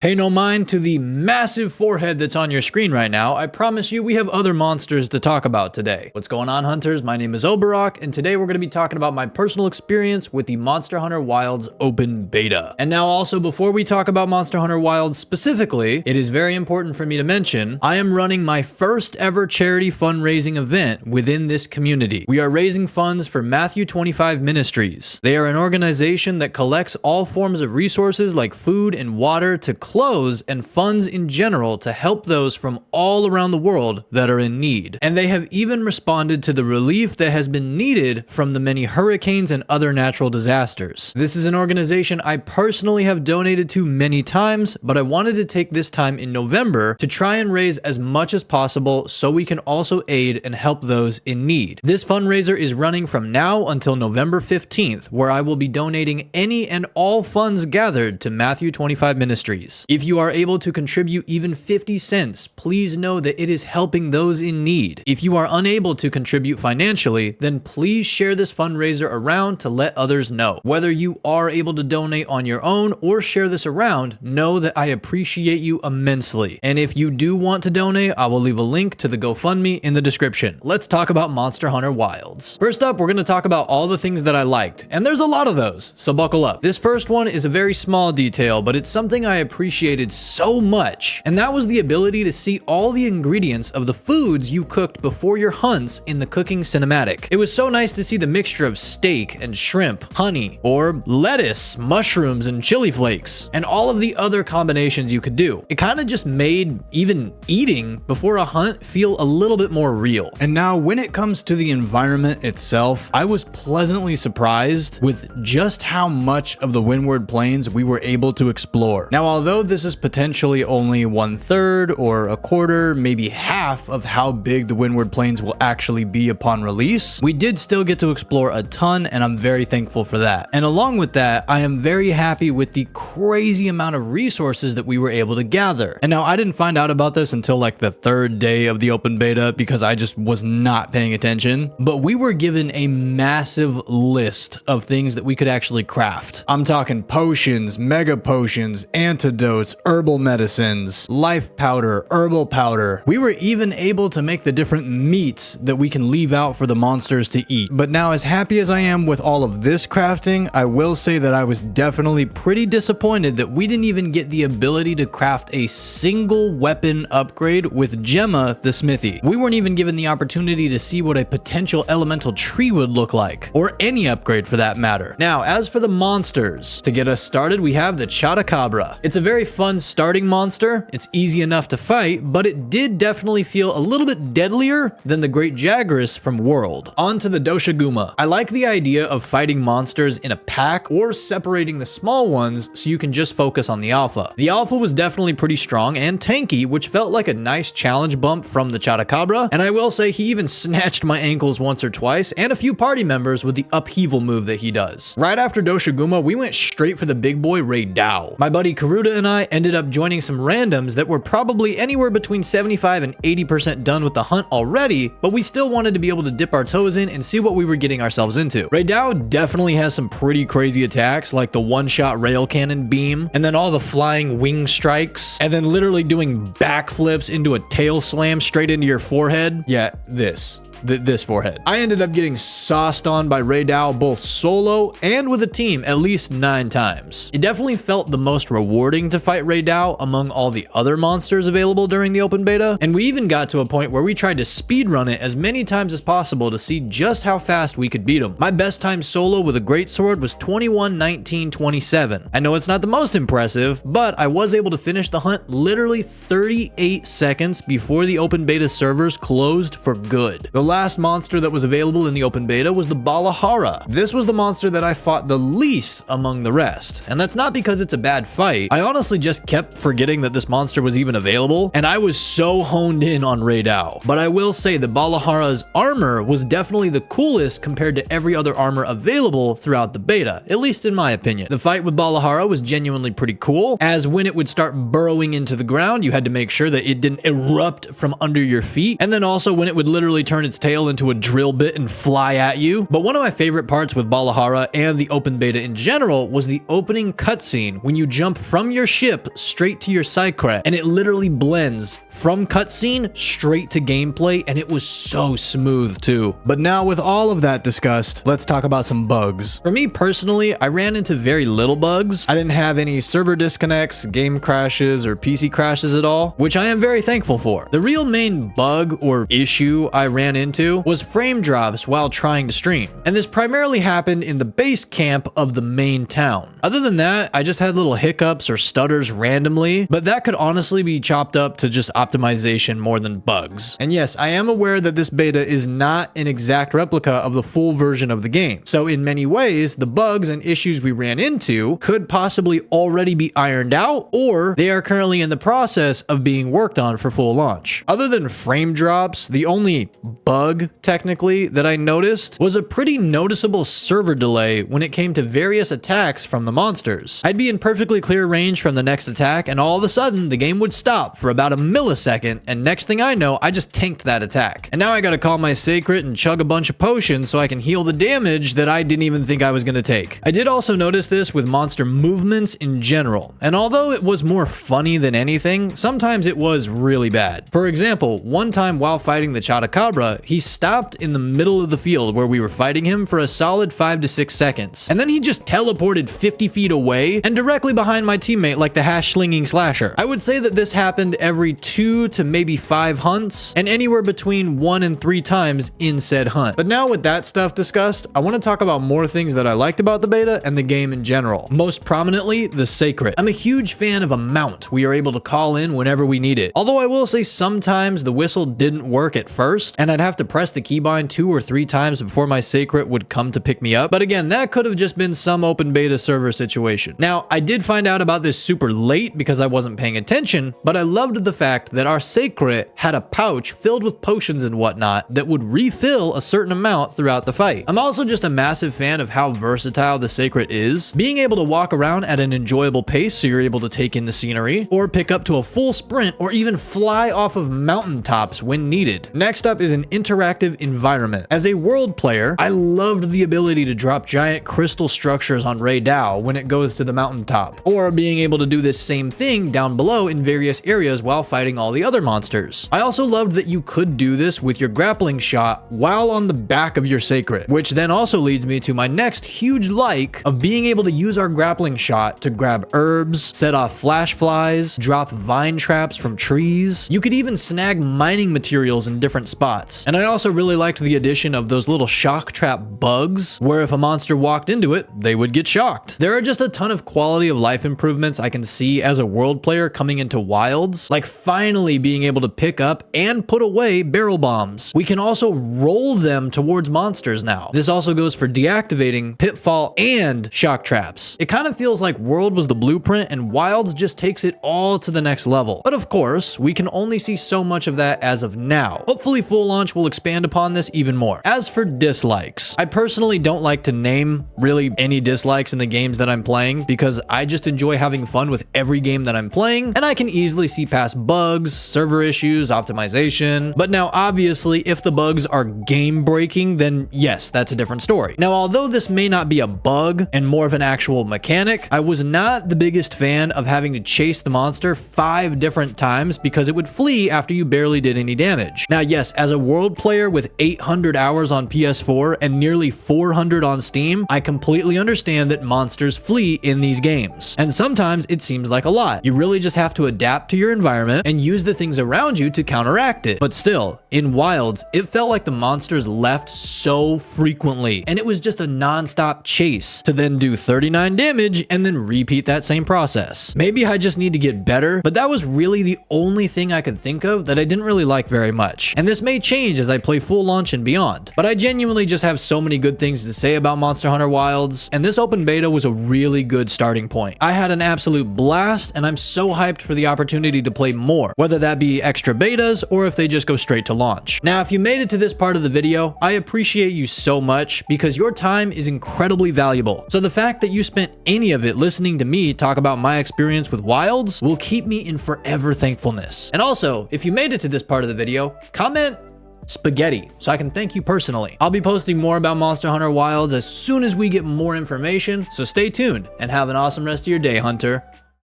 Pay no mind to the massive forehead that's on your screen right now. I promise you we have other monsters to talk about today. What's going on, hunters? My name is Oborrok, and today we're going to be talking about my personal experience with the Monster Hunter Wilds open beta. And now also, before we talk about Monster Hunter Wilds specifically, it is very important for me to mention, I am running my first ever charity fundraising event within this community. We are raising funds for Matthew 25 Ministries. They are an organization that collects all forms of resources like food and water to clothes and funds in general to help those from all around the world that are in need. And they have even responded to the relief that has been needed from the many hurricanes and other natural disasters. This is an organization I personally have donated to many times, but I wanted to take this time in November to try and raise as much as possible so we can also aid and help those in need. This fundraiser is running from now until November 15th, where I will be donating any and all funds gathered to Matthew 25 Ministries. If you are able to contribute even 50 cents, please know that it is helping those in need. If you are unable to contribute financially, then please share this fundraiser around to let others know. Whether you are able to donate on your own or share this around, know that I appreciate you immensely. And if you do want to donate, I will leave a link to the GoFundMe in the description. Let's talk about Monster Hunter Wilds. First up, we're going to talk about all the things that I liked, and there's a lot of those, so buckle up. This first one is a very small detail, but it's something I appreciated so much, and that was the ability to see all the ingredients of the foods you cooked before your hunts in the cooking cinematic. It was so nice to see the mixture of steak and shrimp, honey, or lettuce, mushrooms, and chili flakes, and all of the other combinations you could do. It kind of just made even eating before a hunt feel a little bit more real. And now when it comes to the environment itself, I was pleasantly surprised with just how much of the Windward Plains we were able to explore. Now, although this is potentially only 1/3 or a quarter, maybe half of how big the Windward Plains will actually be upon release, we did still get to explore a ton, and I'm very thankful for that. And along with that, I am very happy with the crazy amount of resources that we were able to gather. And now I didn't find out about this until like the third day of the open beta because I just was not paying attention, but we were given a massive list of things that we could actually craft. I'm talking potions, mega potions, antidotes, herbal medicines, life powder, herbal powder. We were even able to make the different meats that we can leave out for the monsters to eat. But now, as happy as I am with all of this crafting, I will say that I was definitely pretty disappointed that we didn't even get the ability to craft a single weapon upgrade with Gemma the Smithy. We weren't even given the opportunity to see what a potential elemental tree would look like, or any upgrade for that matter. Now, as for the monsters, to get us started, we have the Chotacabra. It's a very fun starting monster. It's easy enough to fight, but it did definitely feel a little bit deadlier than the Great Jagras from World. On to the Doshaguma. I like the idea of fighting monsters in a pack or separating the small ones so you can just focus on the alpha. The alpha was definitely pretty strong and tanky, which felt like a nice challenge bump from the Chotacabra, and I will say he even snatched my ankles once or twice and a few party members with the upheaval move that he does. Right after Doshaguma, we went straight for the big boy Raidao. My buddy Karuta and I ended up joining some randoms that were probably anywhere between 75 and 80% done with the hunt already, but we still wanted to be able to dip our toes in and see what we were getting ourselves into. Raidao definitely has some pretty crazy attacks, like the one-shot rail cannon beam, and then all the flying wing strikes, and then literally doing backflips into a tail slam straight into your forehead. Yeah, this forehead. I ended up getting sauced on by Raidao both solo and with a team at least 9 times. It definitely felt the most rewarding to fight Raidao among all the other monsters available during the open beta, and we even got to a point where we tried to speedrun it as many times as possible to see just how fast we could beat him. My best time solo with a greatsword was 21:19:27. I know it's not the most impressive, but I was able to finish the hunt literally 38 seconds before the open beta servers closed for good. The last monster that was available in the open beta was the Balahara. This was the monster that I fought the least among the rest, and that's not because it's a bad fight. I honestly just kept forgetting that this monster was even available, and I was so honed in on Raidao. But I will say the Balahara's armor was definitely the coolest compared to every other armor available throughout the beta, at least in my opinion. The fight with Balahara was genuinely pretty cool, as when it would start burrowing into the ground, you had to make sure that it didn't erupt from under your feet, and then also when it would literally turn its tail into a drill bit and fly at you. But one of my favorite parts with Balahara and the open beta in general was the opening cutscene when you jump from your ship straight to your secret, and it literally blends from cutscene straight to gameplay, and it was so smooth too. But now with all of that discussed, let's talk about some bugs. For me personally, I ran into very little bugs. I didn't have any server disconnects, game crashes, or PC crashes at all, which I am very thankful for. The real main bug or issue I ran into was frame drops while trying to stream, and this primarily happened in the base camp of the main town. Other than that, I just had little hiccups or stutters randomly, but that could honestly be chopped up to just optimization more than bugs. And yes, I am aware that this beta is not an exact replica of the full version of the game, so in many ways, the bugs and issues we ran into could possibly already be ironed out, or they are currently in the process of being worked on for full launch. Other than frame drops, the only bug, technically, that I noticed was a pretty noticeable server delay when it came to various attacks from the monsters. I'd be in perfectly clear range from the next attack, and all of a sudden, the game would stop for about a millisecond, and next thing I know, I just tanked that attack. And now I gotta call my sacred and chug a bunch of potions so I can heal the damage that I didn't even think I was gonna take. I did also notice this with monster movements in general, and although it was more funny than anything, sometimes it was really bad. For example, one time while fighting the Chotacabra, he stopped in the middle of the field where we were fighting him for a solid 5 to 6 seconds, and then he just teleported 50 feet away and directly behind my teammate like the hash-slinging slasher. I would say that this happened every 2 to maybe 5 hunts, and anywhere between 1 and 3 times in said hunt. But now with that stuff discussed, I want to talk about more things that I liked about the beta and the game in general. Most prominently, the Sacred. I'm a huge fan of a mount we are able to call in whenever we need it. Although I will say sometimes the whistle didn't work at first, and I'd have to press the keybind 2 or 3 times before my Sacred would come to pick me up. But again, that could have just been some open beta server situation. Now, I did find out about this super late because I wasn't paying attention, but I loved the fact that our Sacred had a pouch filled with potions and whatnot that would refill a certain amount throughout the fight. I'm also just a massive fan of how versatile the Sacred is, being able to walk around at an enjoyable pace so you're able to take in the scenery, or pick up to a full sprint, or even fly off of mountaintops when needed. Next up is an interactive environment. As a world player, I loved the ability to drop giant crystal structures on Ray Dao when it goes to the mountaintop, or being able to do this same thing down below in various areas while fighting all the other monsters. I also loved that you could do this with your grappling shot while on the back of your Sacred, which then also leads me to my next huge like of being able to use our grappling shot to grab herbs, set off flash flies, drop vine traps from trees. You could even snag mining materials in different spots. And I also really liked the addition of those little shock trap bugs, where if a monster walked into it, they would get shocked. There are just a ton of quality of life improvements I can see as a world player coming into Wilds, like finally being able to pick up and put away barrel bombs. We can also roll them towards monsters now. This also goes for deactivating pitfall and shock traps. It kind of feels like World was the blueprint and Wilds just takes it all to the next level. But of course, we can only see so much of that as of now. Hopefully full launch will expand upon this even more. As for dislikes, I personally don't like to name really any dislikes in the games that I'm playing because I just enjoy having fun with every game that I'm playing, and I can easily see past bugs, server issues, optimization. But now obviously if the bugs are game breaking, then yes, that's a different story. Now although this may not be a bug and more of an actual mechanic, I was not the biggest fan of having to chase the monster 5 different times because it would flee after you barely did any damage. Now yes, as a world player with 800 hours on PS4 and nearly 400 on Steam, I completely understand that monsters flee in these games. And sometimes it seems like a lot. You really just have to adapt to your environment and use the things around you to counteract it. But still, in Wilds, it felt like the monsters left so frequently, and it was just a non-stop chase to then do 39 damage and then repeat that same process. Maybe I just need to get better, but that was really the only thing I could think of that I didn't really like very much. And this may change as I play full launch and beyond, but I genuinely just have so many good things to say about Monster Hunter Wilds, and this open beta was a really good starting point. I had an absolute blast, and I'm so hyped for the opportunity to play more, whether that be extra betas or if they just go straight to launch. Now, if you made it to this part of the video, I appreciate you so much because your time is incredibly valuable. So the fact that you spent any of it listening to me talk about my experience with Wilds will keep me in forever thankfulness. And also, if you made it to this part of the video, comment spaghetti, so I can thank you personally. I'll be posting more about Monster Hunter Wilds as soon as we get more information, so stay tuned and have an awesome rest of your day, Hunter.